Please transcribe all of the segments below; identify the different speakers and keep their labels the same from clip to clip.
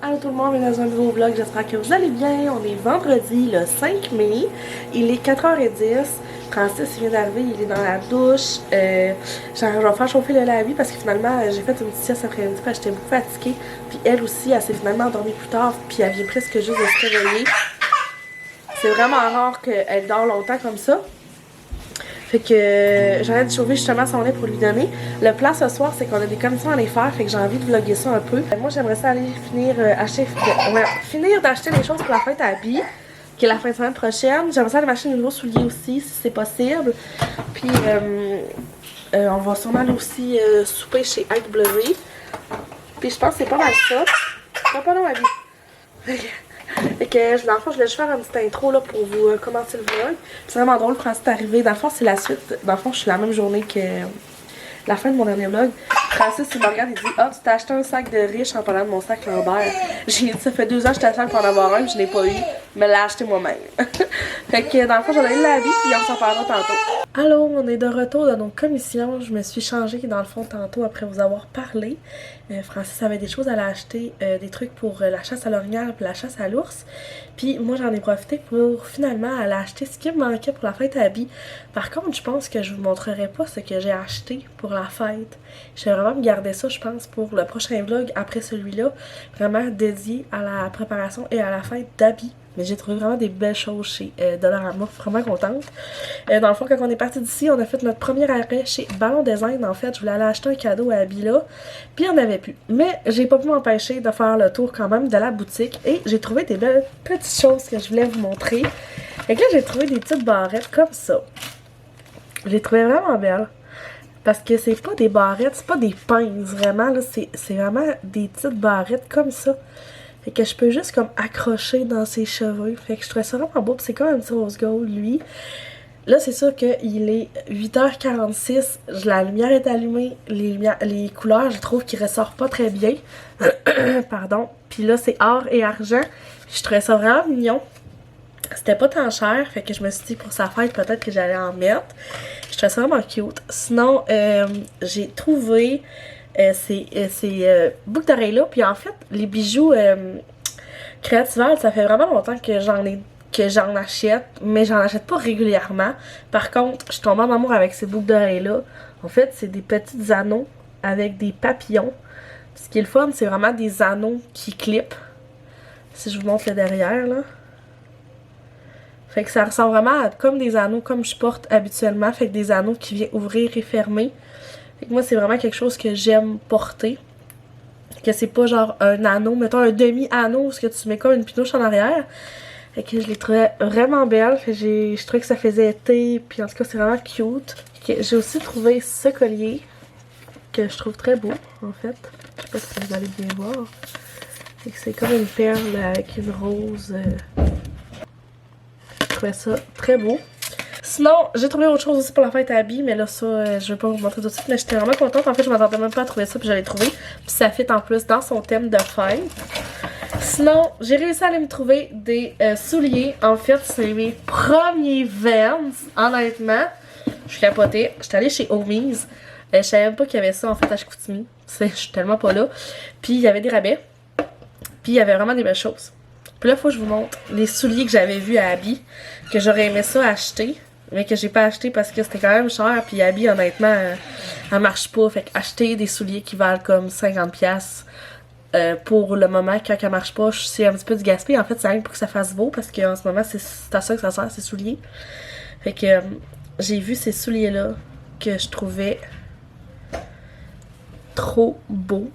Speaker 1: Allô tout le monde, bienvenue dans un nouveau vlog, j'espère que vous allez bien. On est vendredi le 5 mai, il est 4h10. Francis vient d'arriver, il est dans la douche. Je vais faire chauffer le lavis parce que finalement j'ai fait une petite sieste après-midi parce que j'étais beaucoup fatiguée. Puis elle aussi, elle s'est finalement endormie plus tard, puis elle vient presque juste de se réveiller. C'est vraiment rare qu'elle dort longtemps comme ça. Fait que j'arrête de chauffer justement son lait pour lui donner. Le plan ce soir, c'est qu'on a des commissions à aller faire, fait que j'ai envie de vlogger ça un peu. Moi, j'aimerais ça aller finir d'acheter les choses pour la fête à Abby, qui est la fin de semaine prochaine. J'aimerais ça aller m'acheter de nouveaux souliers aussi, si c'est possible. Puis, on va sûrement aller aussi souper chez AW. Puis, je pense que c'est pas mal ça. Pas long, Abby. Fait que dans le fond, je voulais juste faire une petite intro là, pour vous commencer le vlog. C'est vraiment drôle, Francis est arrivé. Dans le fond, c'est la suite. Dans le fond, je suis la même journée que la fin de mon dernier vlog. Francis, il me regarde et dit: ah, tu t'as acheté un sac de riche en parlant de mon sac Lambert. J'ai dit: ça fait 2 ans que je t'attends pour en avoir un, puis je l'ai pas eu. Mais l'ai acheté moi-même. Fait que dans le fond, j'en ai eu la vie, puis on s'en parlera tantôt. Allô, on est de retour de nos commissions. Je me suis changée dans le fond tantôt après vous avoir parlé. Francis avait des choses à l'acheter, des trucs pour la chasse à l'orignal et la chasse à l'ours. Puis moi j'en ai profité pour finalement aller acheter ce qui me manquait pour la fête à Abby. Par contre, je pense que je vous montrerai pas ce que j'ai acheté pour la fête. Je vais vraiment me garder ça, je pense, pour le prochain vlog après celui-là. Vraiment dédié à la préparation et à la fête d'Abby. Mais j'ai trouvé vraiment des belles choses chez Dollarama, vraiment contente. Dans le fond, quand on est parti d'ici, on a fait notre premier arrêt chez Ballon Design. En fait, je voulais aller acheter un cadeau à Abby là, puis il n'y en avait plus. Mais j'ai pas pu m'empêcher de faire le tour quand même de la boutique et j'ai trouvé des belles petites choses que je voulais vous montrer. Et là, j'ai trouvé des petites barrettes comme ça. Je les trouvais vraiment belles. Parce que c'est pas des barrettes, c'est pas des pinces vraiment, là, c'est vraiment des petites barrettes comme ça. Fait que je peux juste comme accrocher dans ses cheveux. Fait que je trouvais ça vraiment beau. Puis c'est comme un petit rose gold, lui. Là, c'est sûr qu'il est 8h46. La lumière est allumée. Les couleurs, je trouve qu'ils ressortent pas très bien. Pardon. Puis là, c'est or et argent. Je trouvais ça vraiment mignon. C'était pas tant cher. Fait que je me suis dit pour sa fête, peut-être que j'allais en mettre. Je trouvais ça vraiment cute. Sinon, j'ai trouvé... ces boucles d'oreilles là, puis en fait les bijoux Créatival, ça fait vraiment longtemps que j'en achète, mais j'en achète pas régulièrement. Par contre, je tombe en amour avec ces boucles d'oreilles là. En fait, c'est des petits anneaux avec des papillons. Ce qui est le fun, c'est vraiment des anneaux qui clippent. Si je vous montre le derrière là. Fait que ça ressemble vraiment à comme des anneaux comme je porte habituellement, fait que des anneaux qui viennent ouvrir et fermer. Fait que moi, c'est vraiment quelque chose que j'aime porter. Que c'est pas genre un anneau, mettons un demi-anneau, où tu mets comme une pinouche en arrière. Fait que je les trouvais vraiment belles. Fait que je trouvais que ça faisait été, puis en tout cas, c'est vraiment cute. J'ai aussi trouvé ce collier, que je trouve très beau, en fait. Je sais pas si vous allez bien voir. Fait que c'est comme une perle avec une rose. Je trouvais ça très beau. Sinon, j'ai trouvé autre chose aussi pour la fête à Abby, mais là, ça, je vais pas vous montrer tout de suite, mais j'étais vraiment contente. En fait, je m'attendais même pas à trouver ça, puis je l'ai trouvé. Puis ça fit en plus dans son thème de fête. Sinon, j'ai réussi à aller me trouver des souliers. En fait, c'est mes premiers Vans, honnêtement. Je suis capotée. J'étais allée chez Homies. Je savais même pas qu'il y avait ça, en fait, à Chicoutimi. Je suis tellement pas là. Puis, il y avait des rabais. Puis, il y avait vraiment des belles choses. Puis là, il faut que je vous montre les souliers que j'avais vus à Abby, que j'aurais aimé ça acheter. Mais que j'ai pas acheté parce que c'était quand même cher. Puis Abby, honnêtement, elle marche pas. Fait qu'acheter des souliers qui valent comme 50$ pour le moment, quand elle marche pas, c'est un petit peu du gaspille. En fait, c'est rien pour que ça fasse beau parce qu'en ce moment, c'est à ça que ça sert, ces souliers. Fait que j'ai vu ces souliers-là que je trouvais trop beaux.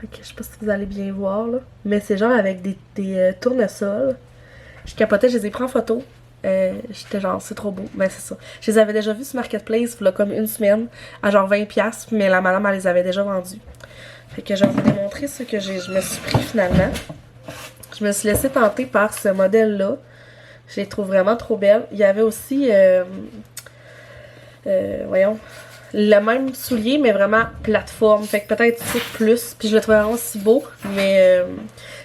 Speaker 1: Fait que je sais pas si vous allez bien voir, là. Mais c'est genre avec des tournesols. Je capotais, je les ai pris en photo. J'étais genre, c'est trop beau. Ben, c'est ça. Je les avais déjà vus sur Marketplace, il y a comme une semaine, à genre 20$, mais la madame, elle les avait déjà vendus. Fait que je vais vous démontrer ce que je me suis pris finalement. Je me suis laissée tenter par ce modèle-là. Je les trouve vraiment trop belles. Il y avait aussi, voyons, le même soulier, mais vraiment plateforme. Fait que peut-être plus. Puis je le trouvais vraiment si beau, mais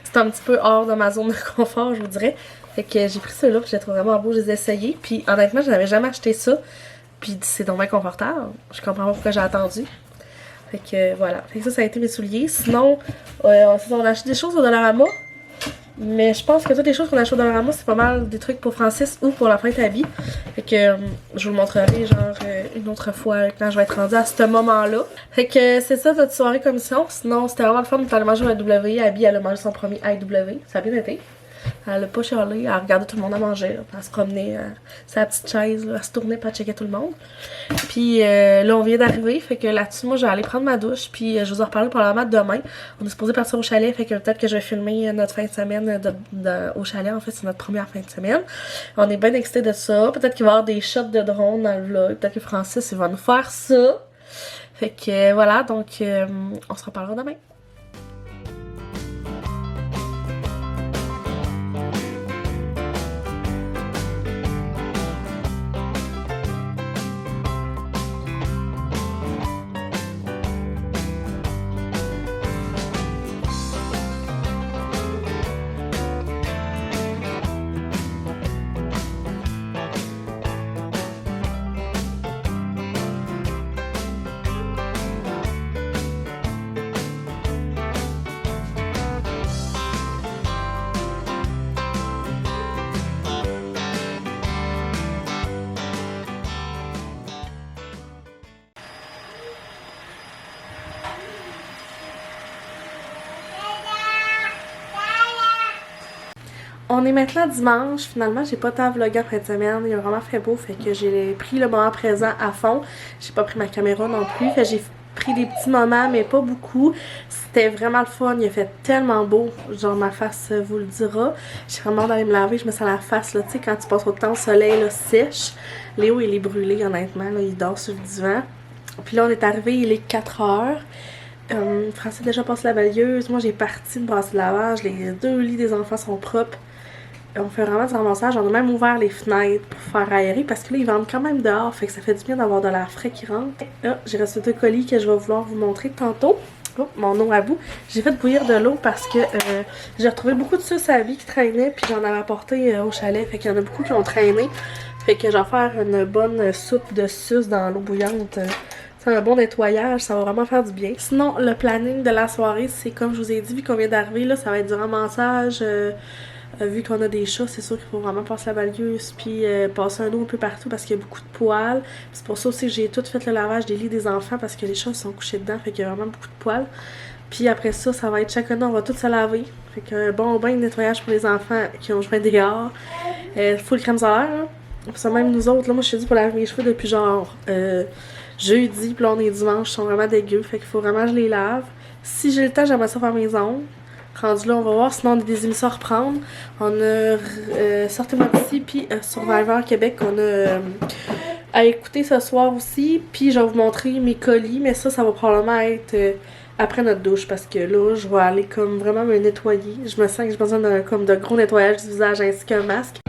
Speaker 1: c'est un petit peu hors de ma zone de confort, je vous dirais. Fait que j'ai pris ceux-là, puis je les trouve vraiment beaux, je les ai essayés. Puis honnêtement, je n'avais jamais acheté ça. Puis c'est donc bien confortable. Je comprends pas pourquoi j'ai attendu. Fait que voilà. Fait que ça a été mes souliers. Sinon, on a acheté des choses au Dollarama. Mais je pense que toutes les choses qu'on achète au Dollarama, c'est pas mal des trucs pour Francis ou pour la fête à Abby. Fait que je vous le montrerai genre une autre fois quand je vais être rendue à ce moment-là. Fait que c'est ça notre soirée commission. Sinon, c'était vraiment le fun d'aller manger au AW. Abby, elle a mangé son premier AW. Ça a bien été. Elle a pas chialé, elle regardait tout le monde à manger. Là. Elle se promenait sa petite chaise, là, elle se tournait pour checker tout le monde. Puis là, on vient d'arriver, fait que là-dessus, moi, je vais aller prendre ma douche. Puis je vous en reparlerai probablement demain. On est supposé partir au chalet, fait que peut-être que je vais filmer notre fin de semaine au chalet. En fait, c'est notre première fin de semaine. On est bien excités de ça. Peut-être qu'il va y avoir des shots de drone dans le vlog. Peut-être que Francis, il va nous faire ça. Fait que voilà, donc on se reparlera demain. On est maintenant dimanche, finalement j'ai pas tant vlogué en fin de semaine, il a vraiment fait beau, fait que j'ai pris le moment présent à fond. J'ai pas pris ma caméra non plus, fait que j'ai pris des petits moments mais pas beaucoup. C'était vraiment le fun, il a fait tellement beau, genre ma face vous le dira. J'ai vraiment hâte d'aller me laver, je me sens la face là, tu sais quand tu passes autant au soleil là, sèche. Léo il est brûlé honnêtement, là, il dort sur le divan. Puis là on est arrivé, il est 4h. Francis a déjà passé la balayeuse, moi j'ai parti de passer le lavage, les 2 lits des enfants sont propres. On fait vraiment du ramassage, on a même ouvert les fenêtres pour faire aérer parce que là ils vendent quand même dehors, fait que ça fait du bien d'avoir de l'air frais qui rentre. Là j'ai reçu 2 colis que je vais vouloir vous montrer tantôt. Oh, mon eau à bout. J'ai fait bouillir de l'eau parce que j'ai retrouvé beaucoup de sucre à vie qui traînait puis j'en avais apporté au chalet, fait qu'il y en a beaucoup qui ont traîné. Fait que je vais faire une bonne soupe de sucre dans l'eau bouillante. C'est un bon nettoyage, ça va vraiment faire du bien. Sinon, le planning de la soirée, c'est comme je vous ai dit, vu qu'on vient d'arriver, là, ça va être du ramassage. Vu qu'on a des chats, c'est sûr qu'il faut vraiment passer la balayeuse puis passer un eau un peu partout parce qu'il y a beaucoup de poils. C'est pour ça aussi que j'ai tout fait le lavage des lits des enfants parce que les chats sont couchés dedans, fait qu'il y a vraiment beaucoup de poils. Puis après ça, ça va être chacun, on va tout se laver. Fait qu'un bon bain de nettoyage pour les enfants qui ont joué dehors. Full crème solaire, hein. Pour ça même nous autres, là, moi je suis dit pour laver mes cheveux depuis genre jeudi, puis là on est dimanche, ils sont vraiment dégueux, fait qu'il faut vraiment que je les lave. Si j'ai le temps, j'aimerais ça faire mes ongles. Rendu là, on va voir. Sinon, on a des émissions à reprendre. On a Sortez-moi d'ici, puis Survivor Québec, qu'on a à écouter ce soir aussi. Puis, je vais vous montrer mes colis, mais ça va probablement être après notre douche, parce que là, je vais aller comme vraiment me nettoyer. Je me sens que j'ai besoin de gros nettoyage du visage ainsi qu'un masque.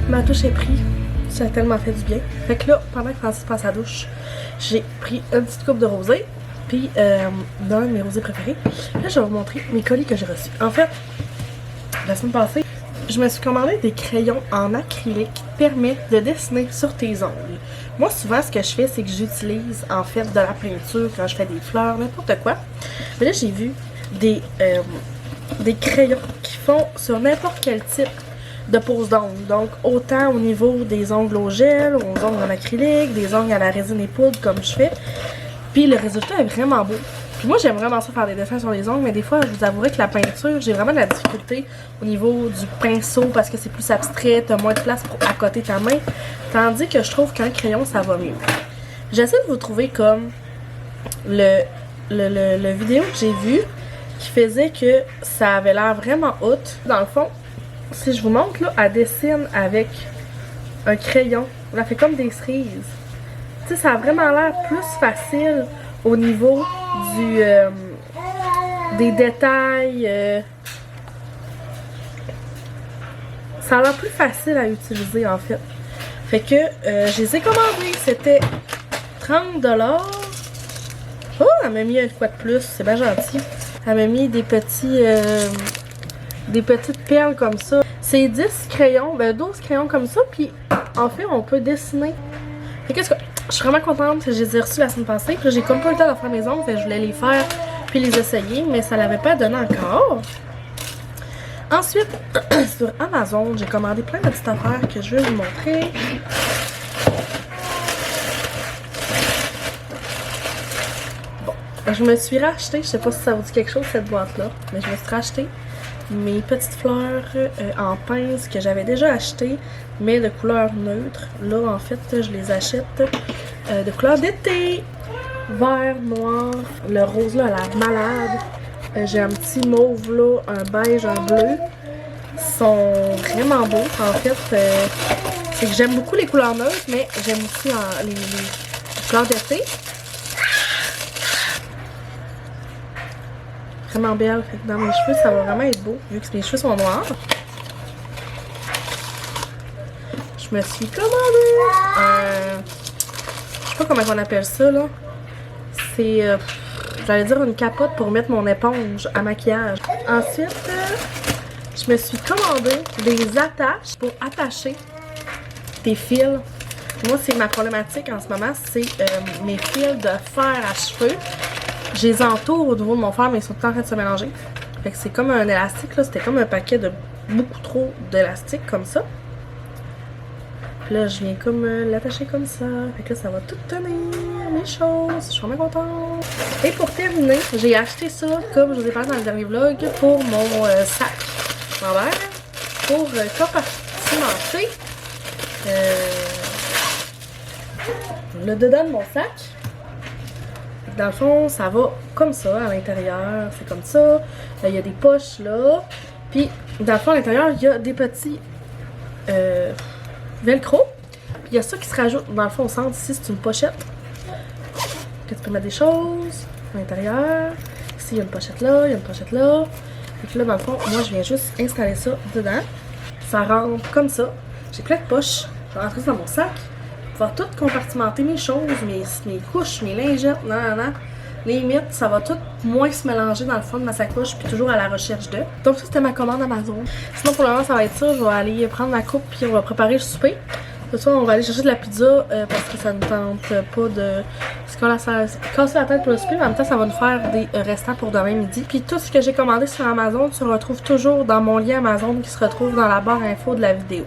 Speaker 1: Ma douche est prise, ça a tellement fait du bien. Fait que là, pendant que Francis passe sa douche, j'ai pris une petite coupe de rosée, puis d'un de mes rosés préférés. Là, je vais vous montrer mes colis que j'ai reçus. En fait, la semaine passée, je me suis commandé des crayons en acrylique qui te permettent de dessiner sur tes ongles. Moi, souvent, ce que je fais, c'est que j'utilise en fait de la peinture quand je fais des fleurs, n'importe quoi. Mais là, j'ai vu des crayons qui font sur n'importe quel type de pose d'ongles. Donc, autant au niveau des ongles au gel, aux ongles en acrylique, des ongles à la résine et poudre comme je fais. Puis le résultat est vraiment beau. Puis moi, j'aime vraiment ça faire des dessins sur les ongles, mais des fois, je vous avouerai que la peinture, j'ai vraiment de la difficulté au niveau du pinceau parce que c'est plus abstrait, t'as moins de place pour accoter ta main. Tandis que je trouve qu'un crayon, ça va mieux. J'essaie de vous trouver comme le vidéo que j'ai vu qui faisait que ça avait l'air vraiment haut. Dans le fond, si je vous montre, là, elle dessine avec un crayon. Elle fait comme des cerises. Tu sais, ça a vraiment l'air plus facile au niveau des détails. Ça a l'air plus facile à utiliser, en fait. Fait que je les ai commandés. C'était 30$. Oh, elle m'a mis un quoi de plus. C'est bien gentil. Elle m'a mis des petites perles comme ça. C'est 10 crayons, 12 crayons comme ça. Puis en fait, on peut dessiner. Fait que, je suis vraiment contente. Je les ai reçus la semaine passée. Puis j'ai comme pas eu le temps de faire mes ongles. Fait que je voulais les faire puis les essayer. Mais ça l'avait pas donné encore. Ensuite, sur Amazon, j'ai commandé plein de petites affaires que je vais vous montrer. Bon, je me suis racheté, je sais pas si ça vous dit quelque chose cette boîte-là, mais je me suis racheté mes petites fleurs en pince que j'avais déjà achetées, mais de couleur neutre. Là, en fait, je les achète de couleur d'été. Vert, noir, le rose là, elle a l'air malade. J'ai un petit mauve là, un beige, un bleu. Ils sont vraiment beaux. En fait, c'est que j'aime beaucoup les couleurs neutres, mais j'aime aussi les couleurs d'été. Vraiment belle. Fait que dans mes cheveux, ça va vraiment être beau, vu que mes cheveux sont noirs. Je me suis commandé je sais pas comment on appelle ça là. C'est... j'allais dire une capote pour mettre mon éponge à maquillage. Ensuite, je me suis commandé des attaches pour attacher des fils. Moi, c'est ma problématique en ce moment, c'est mes fils de fer à cheveux. Je les entoure au niveau de mon fer, mais ils sont tout en train de se mélanger. Fait que c'est comme un élastique, là. C'était comme un paquet de beaucoup trop d'élastique comme ça. Puis là, je viens comme l'attacher comme ça. Fait que là, ça va tout tenir mes choses. Je suis vraiment contente. Et pour terminer, j'ai acheté ça, comme je vous ai parlé dans le dernier vlog, pour mon sac en verre. Pour compartimenter le dedans de mon sac. Dans le fond, ça va comme ça à l'intérieur. C'est comme ça. Il y a des poches là. Puis, dans le fond, à l'intérieur, il y a des petits velcro. Puis il y a ça qui se rajoute dans le fond au centre. Ici, c'est une pochette que tu peux mettre des choses à l'intérieur. Ici, il y a une pochette là, il y a une pochette là. Et puis là, dans le fond, moi, je viens juste installer ça dedans. Ça rentre comme ça. J'ai plein de poches. Je vais rentrer ça dans mon sac. Pouvoir tout compartimenter mes choses, mes couches, mes lingettes, limite, ça va tout moins se mélanger dans le fond de ma sacoche, puis toujours à la recherche de. Donc ça, c'était ma commande Amazon. Sinon, pour le moment, ça va être ça. Je vais aller prendre ma coupe, puis on va préparer le souper. Ce soir, on va aller chercher de la pizza, parce que ça ne tente pas de se casser la tête pour le souper, mais en même temps, ça va nous faire des restants pour demain midi. Puis tout ce que j'ai commandé sur Amazon se retrouve toujours dans mon lien Amazon qui se retrouve dans la barre info de la vidéo.